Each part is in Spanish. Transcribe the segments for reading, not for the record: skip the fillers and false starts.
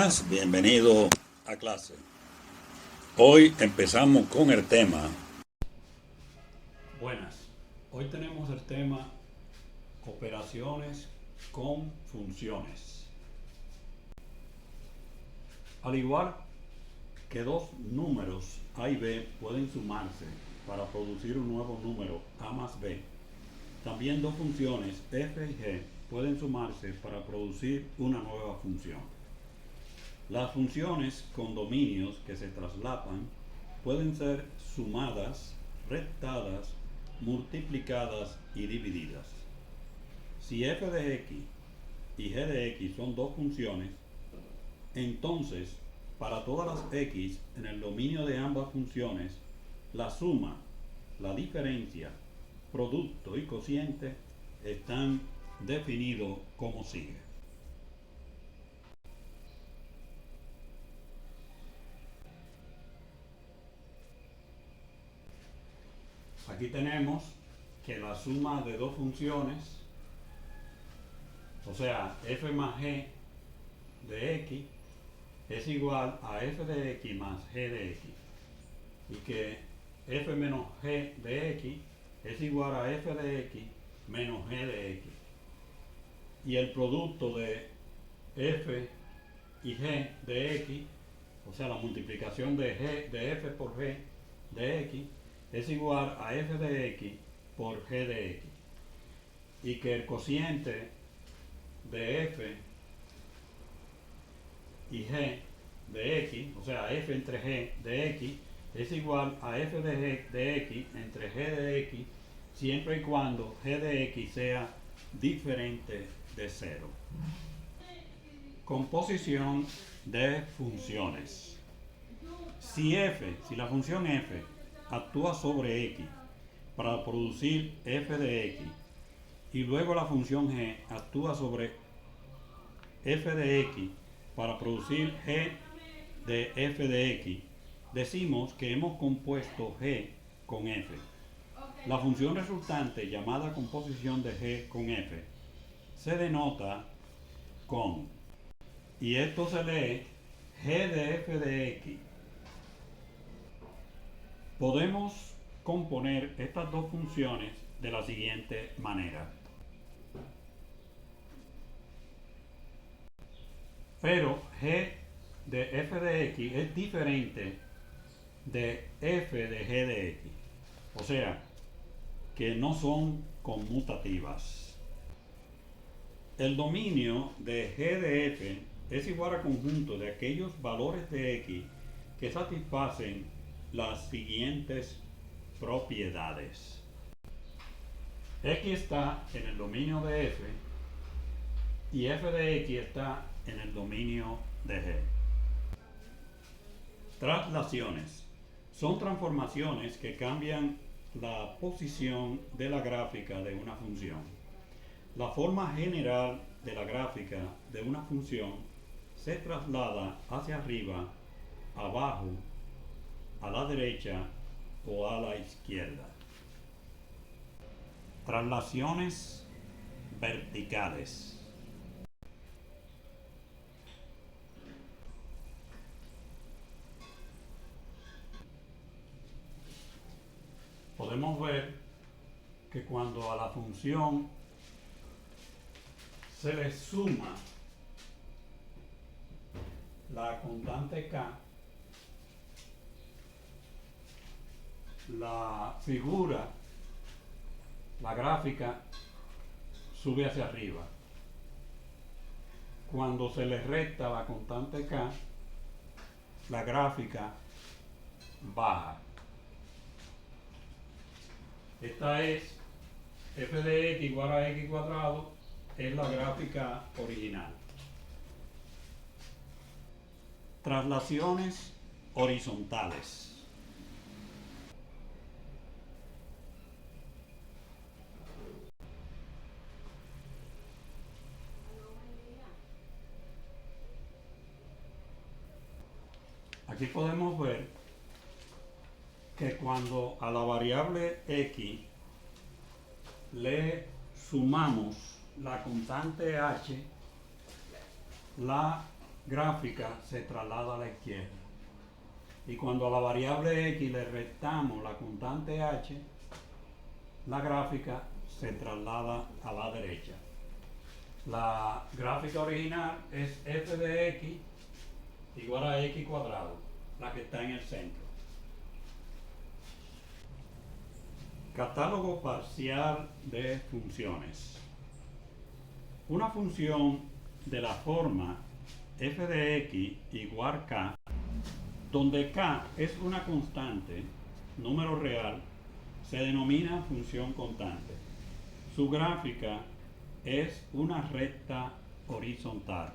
Buenas, bienvenido a clase. Hoy empezamos con el tema. Buenas, hoy tenemos el tema operaciones con funciones. Al igual que dos números A y B pueden sumarse para producir un nuevo número A más B, también dos funciones f y g pueden sumarse para producir una nueva función. Las funciones con dominios que se traslapan pueden ser sumadas, restadas, multiplicadas y divididas. Si f de x y g de x son dos funciones, entonces para todas las x en el dominio de ambas funciones, la suma, la diferencia, producto y cociente están definidos como sigue. Aquí tenemos que la suma de dos funciones, o sea, f más g de x, es igual a f de x más g de x. Y que f menos g de x es igual a f de x menos g de x. Y el producto de f y g de x, o sea, la multiplicación de f por g de x, es igual a f de x por g de x. Y que el cociente de f y g de x, o sea, f entre g de x, es igual a f de g de x entre g de x, siempre y cuando g de x sea diferente de 0. Composición de funciones. Si la función f actúa sobre x para producir f de x y luego la función g actúa sobre f de x para producir g de f de x, decimos que hemos compuesto g con f. La función resultante, llamada composición de g con f, se denota con, y esto se lee, g de f de x. Podemos componer estas dos funciones de la siguiente manera. Pero g de f de x es diferente de f de g de x. O sea, que no son conmutativas. El dominio de g de f es igual al conjunto de aquellos valores de x que satisfacen las siguientes propiedades. X está en el dominio de f y f de x está en el dominio de g. Traslaciones son transformaciones que cambian la posición de la gráfica de una función. La forma general de la gráfica de una función se traslada hacia arriba, abajo, a la derecha o a la izquierda. Traslaciones verticales. Podemos ver que cuando a la función se le suma la constante k, la figura, la gráfica, sube hacia arriba. Cuando se le resta la constante k, la gráfica baja. Esta es f de x igual a x cuadrado, es la gráfica original. Traslaciones horizontales. Aquí podemos ver que cuando a la variable x le sumamos la constante h, la gráfica se traslada a la izquierda. Y cuando a la variable x le restamos la constante h, la gráfica se traslada a la derecha. La gráfica original es f de x igual a x cuadrado, la que está en el centro. Catálogo parcial de funciones. Una función de la forma f de x igual k, donde k es una constante, número real, se denomina función constante. Su gráfica es una recta horizontal.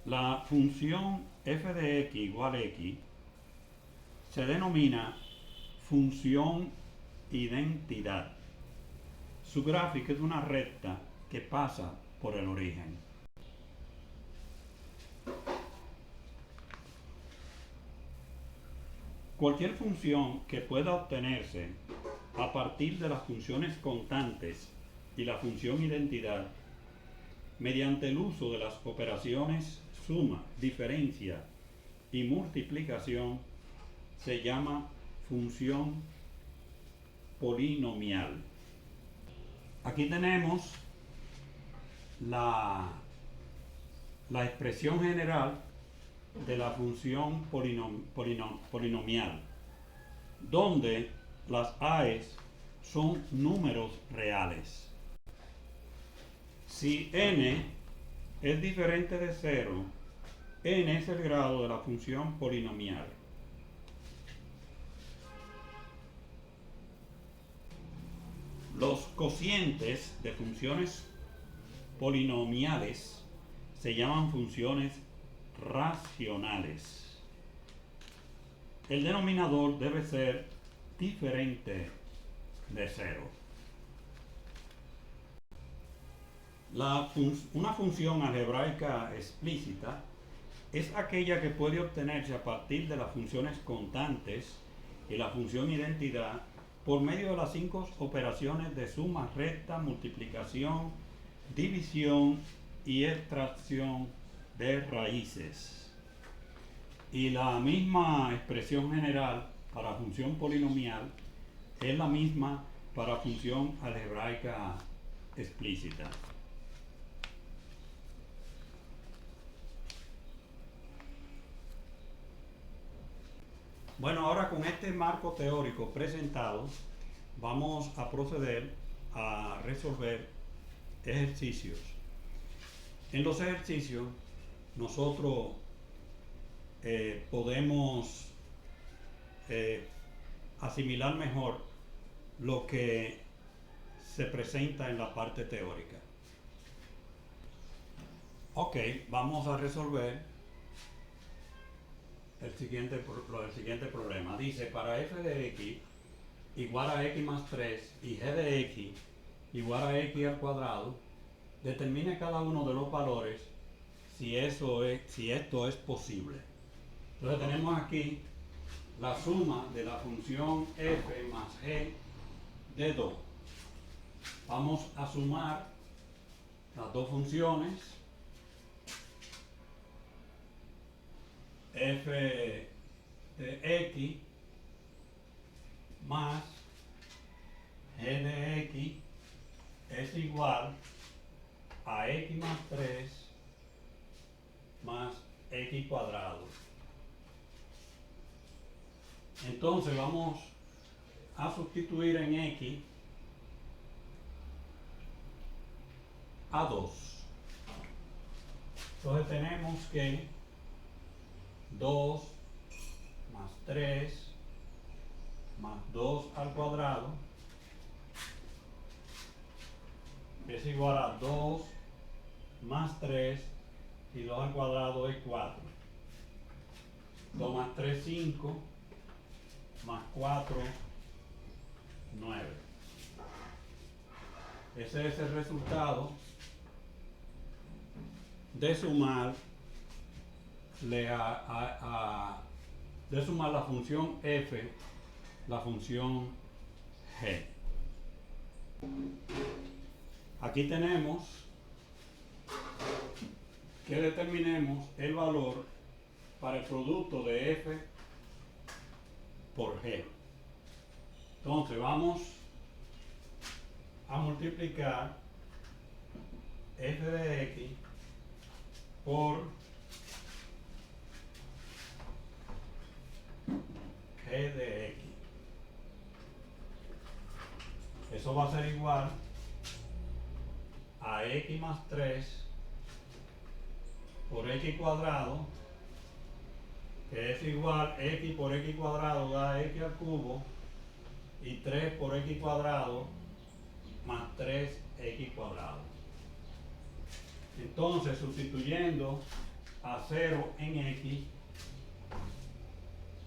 La función f de x igual a x se denomina función identidad. Su gráfica es una recta que pasa por el origen. Cualquier función que pueda obtenerse a partir de las funciones constantes y la función identidad mediante el uso de las operaciones suma, diferencia y multiplicación se llama función polinomial. Aquí tenemos la expresión general de la función polinomial, donde las a's son números reales. Si n es diferente de 0, n es el grado de la función polinomial. Los cocientes de funciones polinomiales se llaman funciones racionales. El denominador debe ser diferente de 0. Una función algebraica explícita es aquella que puede obtenerse a partir de las funciones constantes y la función identidad por medio de las 5 operaciones de suma, resta, multiplicación, división y extracción de raíces. Y la misma expresión general para función polinomial es la misma para función algebraica explícita. Bueno, ahora con este marco teórico presentado, vamos a proceder a resolver ejercicios. En los ejercicios, nosotros podemos asimilar mejor lo que se presenta en la parte teórica. Ok, vamos a resolver el siguiente problema. Dice, para f de x igual a x más 3 y g de x igual a x al cuadrado, determine cada uno de los valores si esto es posible. Entonces tenemos aquí la suma de la función f más g de 2. Vamos a sumar las dos funciones, f de x más g de x es igual a x más 3 más x cuadrado. Entonces vamos a sustituir en x a 2. Entonces tenemos que 2 más 3 más 2 al cuadrado es igual a 2 más 3 y 2 al cuadrado es 4. 2 más 3, 5, más 4, 9. Ese es el resultado de sumar la función f, la función g. Aquí tenemos que determinemos el valor para el producto de f por g. Entonces vamos a multiplicar f de x por g de x. Eso va a ser igual a x más 3 por x cuadrado, que es igual x por x cuadrado da x al cubo, y 3 por x cuadrado más 3x cuadrado. Entonces, sustituyendo a 0 en x,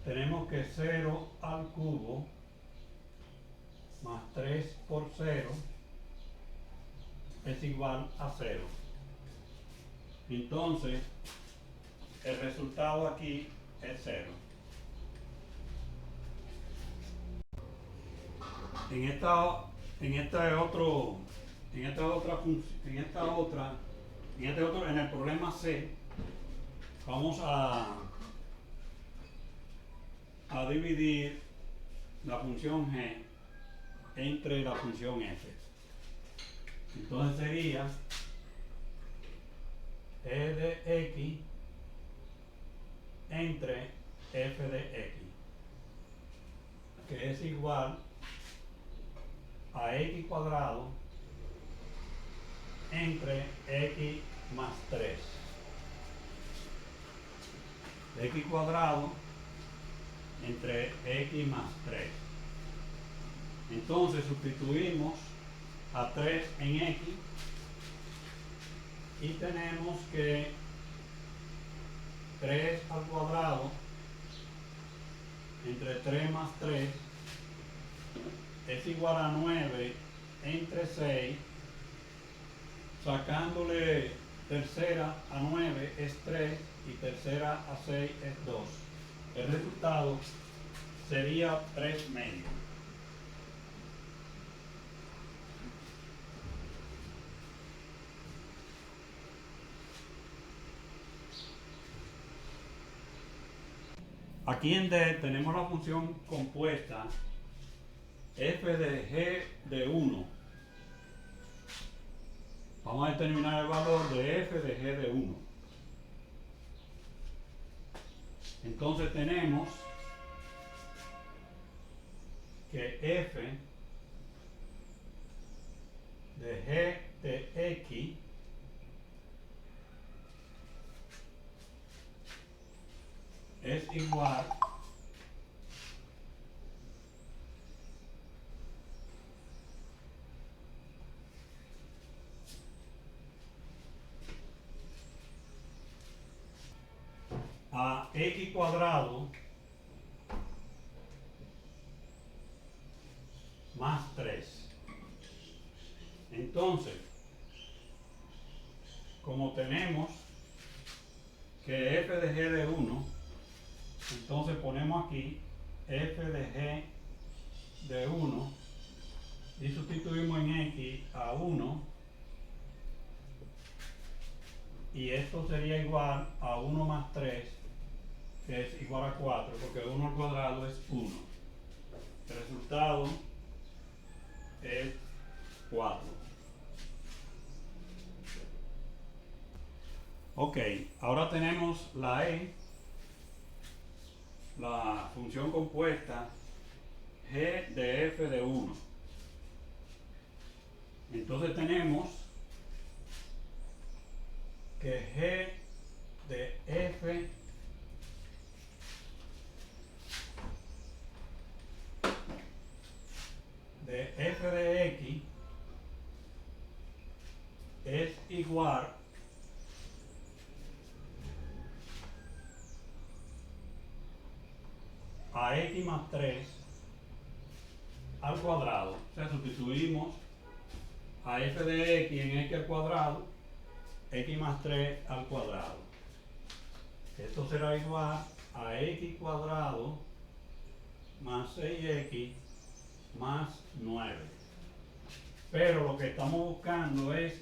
tenemos que 0 al cubo más 3 por 0 es igual a 0. Entonces, el resultado aquí es 0. En el problema C, vamos a dividir la función g entre la función f. Entonces sería e de x entre f de x, que es igual a x cuadrado entre x más 3. X cuadrado entre x más 3. Entonces sustituimos a 3 en x y tenemos que 3 al cuadrado entre 3 más 3 es igual a 9 entre 6, sacándole tercera a 9 es 3 y tercera a 6 es 2. El resultado sería 3 medios. Aquí en D tenemos la función compuesta f de g de 1. Vamos a determinar el valor de f de g de 1. Entonces tenemos que f de g de x es igual a x cuadrado más 3. Entonces, como tenemos que f de g de 1, entonces ponemos aquí f de g de 1 y sustituimos en x a 1, y esto sería igual a 1 más 3, que es igual a 4, porque 1 al cuadrado es 1. El resultado es 4. Ok, ahora tenemos la e, la función compuesta g de f de 1. Entonces tenemos que g de f de x es igual a x más 3 al cuadrado. O sea, sustituimos a f de x en x al cuadrado, x más 3 al cuadrado. Esto será igual a x cuadrado más 6x más 9. pero lo que estamos buscando es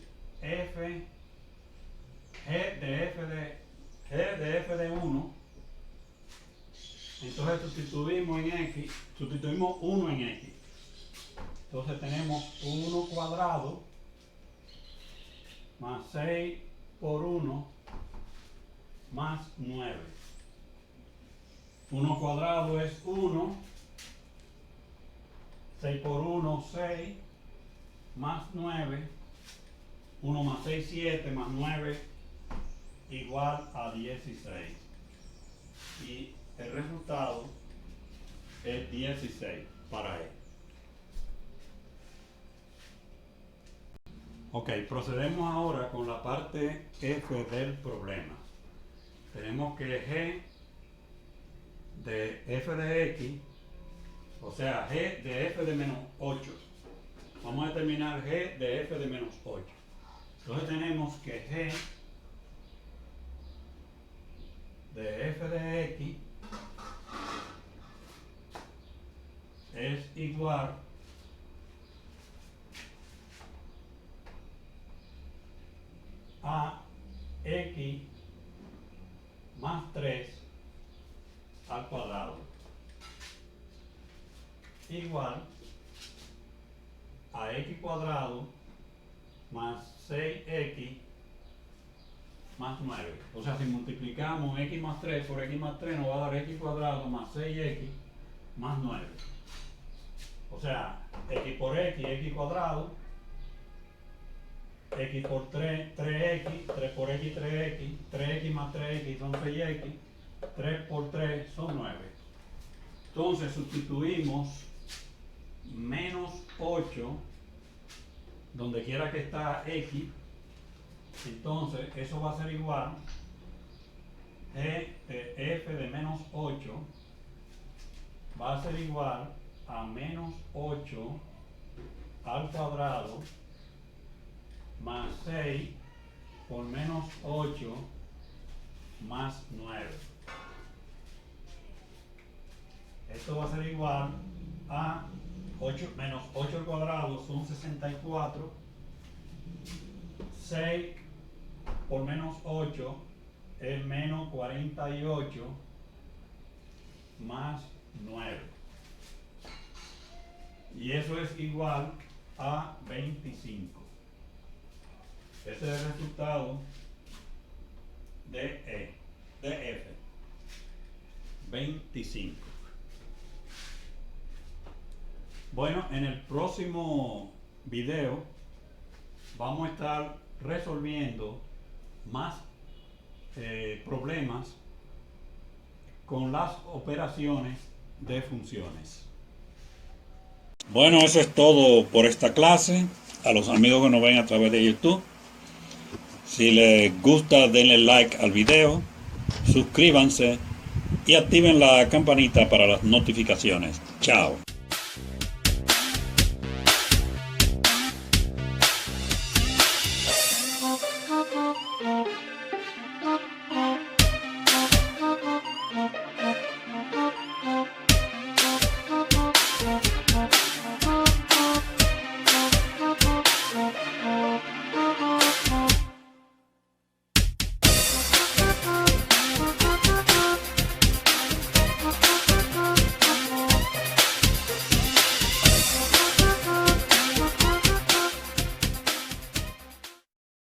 G de f de 1. Entonces sustituimos 1 en x. Entonces tenemos 1 cuadrado más 6 por 1 más 9. 1 cuadrado es 1, 6 por 1, 6, más 9, 1 más 6, 7, más 9, igual a 16. Y el resultado es 16 para E. Ok, procedemos ahora con la parte F del problema. Tenemos que G de f de x, o sea, G de f de menos 8. Vamos a determinar G de f de menos 8. Entonces tenemos que G de f de x es igual a x más 3 al cuadrado igual a x cuadrado más 6x más 9. O sea, si multiplicamos x más 3 por x más 3 nos va a dar x cuadrado más 6x más 9. O sea, x por x cuadrado, x por 3, 3x, 3 por x, 3x, 3x más 3x son 6x, 3 por 3 son 9. Entonces sustituimos menos 8 donde quiera que está x. Entonces eso va a ser igual G de f de menos 8 va a ser igual a menos 8 al cuadrado más 6 por menos 8 más 9. Esto va a ser igual a 8 menos 8 al cuadrado son 64. 6 por menos 8 es menos 48 más 9. Y eso es igual a 25. Ese es el resultado de F. 25. Bueno, en el próximo video vamos a estar resolviendo más problemas con las operaciones de funciones. Bueno, eso es todo por esta clase. A los amigos que nos ven a través de YouTube, si les gusta denle like al video, suscríbanse y activen la campanita para las notificaciones. Chao.